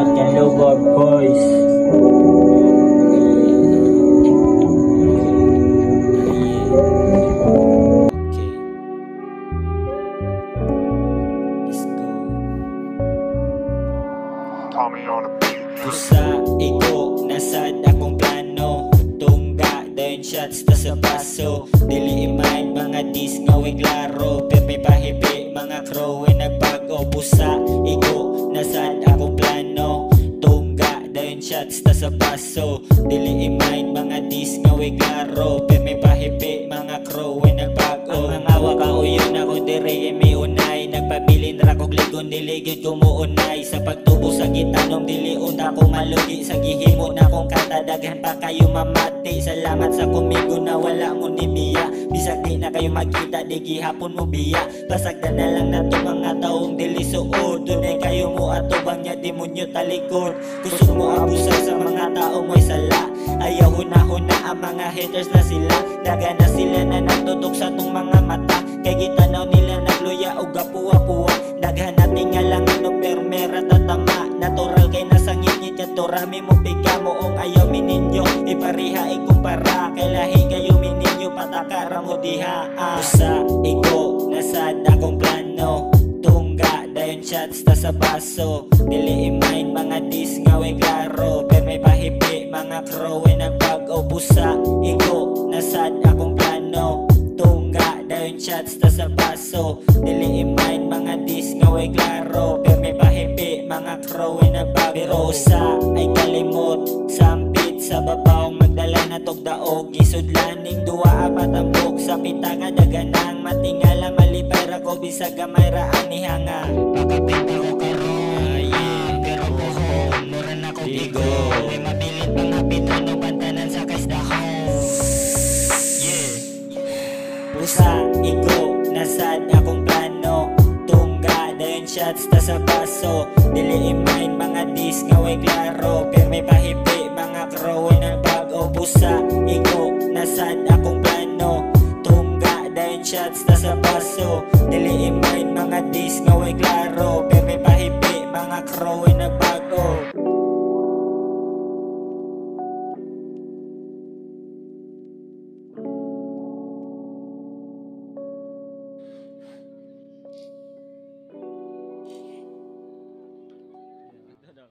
shoutout kay Lugor Boys. Pusa, iko, nasad akong plano. Tungga, dayon shots ta sa baso. Dili imahin mga dis nga way klaro. Pepe pahipi, mga crow ay nagbago. Pusa, iko, nasad akong plano. Tungga, dayon shots ta sa baso. Dili imahin mga dis nga way klaro. Pepe pahipi, mga crow ay nagbago. Ang mga wakauyon ako dire may unay. Nagpabilin ra kog ligon, dili gyud ko muunay. Sa pagtubo sa gitanong, dili una ko malugi. Sa gihimo na kong katadaghan pa kayo mamati. Salamat sa kumigo na wala mo ni Mia. Bisag di na kayo magkita, di gihapon mo biya. Pasagdan na lang na to mga taong dili suod. Dunay kayo mo atubang niya demonyo talikod. Gusto mo abusa sa mga taong may sala. Ayaw huna-huna ang mga haters na sila. Daga na sila na natutok sa tong mga mata. Kay gitanaw nila nagluya o gapuwa-puwa. Daghan natin nga lang ano pero mera tatama. Natural kay nasa ngit-ngit yan to rami mo piga mo ong ayaw mininyo. Ipariha ikumpara kay lahi kayo mininyo patakara mo diha. Usa, iko, nasad akong plano. Tungga, dayon shots ta sa baso. Dili imahin mga dis nga way klaro. Pero may pahipi, mga crow ay nagbago. Pusa, iko, nasad akong plano. Tungga, dayon shots ta sa baso. Dili imahin mga dis nga way klaro. Pero may pahipi, mga crow ay nagbago. Pero usa ay kalimot, sampit sa babaw magdala na togdaog. Isudlaning duwa apat ang buk sa pitanga daganang matingala malipay ko bisag gamay ra ang nihanga. Pakapinta ko karon, pero pohon mura na ko bigo. May mabilit pang hapito no pantanan sa kaisdahon. Pusa, iko, nasad akong plano. Tungga, dayon shots ta sa baso. Dili imahin mga dis nga way klaro. Pero may pahipi, mga crow ay nagbago. Pusa, iko, nasad akong plano. Tungga, dayon shots ta sa baso. Dili imahin mga dis nga way klaro. Pero may pahipi, mga crow ay nagbago.